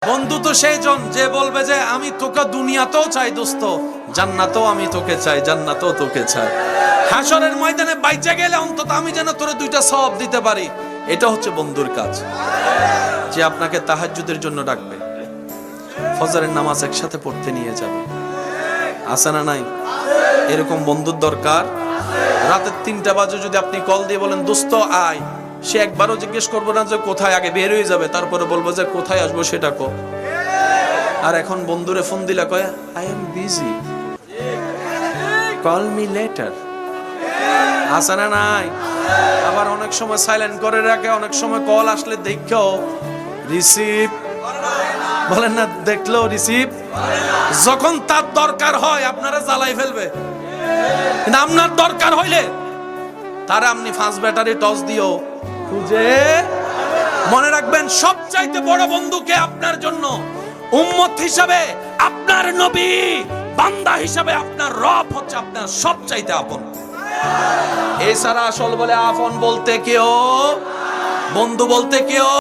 বন্ধু তো সেই জন যে বলবে যে আমি তোকে দুনিয়াতেও চাই দোস্ত, জান্নাতেও আমি তোকে চাই, জান্নাতেও তোকে চাই। হাসরের ময়দানে বাইচে গেলে অন্তত আমি যেন তোরে দুইটা সওয়াব দিতে পারি। এটা হচ্ছে বন্ধুর কাজ, যে আপনাকে তাহাজ্জুদের জন্য ডাকবে, ফজরের নামাজ একসাথে পড়তে নিয়ে যাবে। আছে না নাই? এরকম বন্ধুর দরকার। রাতের 3টা বাজে যদি আপনি কল দিয়ে বলেন দোস্ত আয়, সে একবারও জিজ্ঞেস করবো না যে কোথায়, আগে বের হয়ে যাবে, তারপরে বলবো যে কোথায় আসবো সেটা কো। আর এখন বন্ধুরে ফোন দিলে কয় I am busy, call me letter. আছে না নাই? আবার অনেক সময় সাইলেন্ট করে রাখে, অনেক সময় কল আসলে দেখো রিসিভ বলেন না, দেখলো রিসিভ। যখন তার দরকার হয় আপনারা জ্বালাই ফেলবে, কিন্তু আপনার দরকার হইলে তারা আপনি 5 ব্যাটারি টস দিও খুঁজে। মনে রাখবেন সবচাইতে বড় বন্ধুকে আপনার জন্য উম্মত হিসাবে আপনার নবী, বান্দা হিসাবে আপনার রব হচ্ছে আপনার সবচাইতে আপন। এছাড়া আসল বলে আপন বলতে কেউ, বন্ধু বলতে কেউ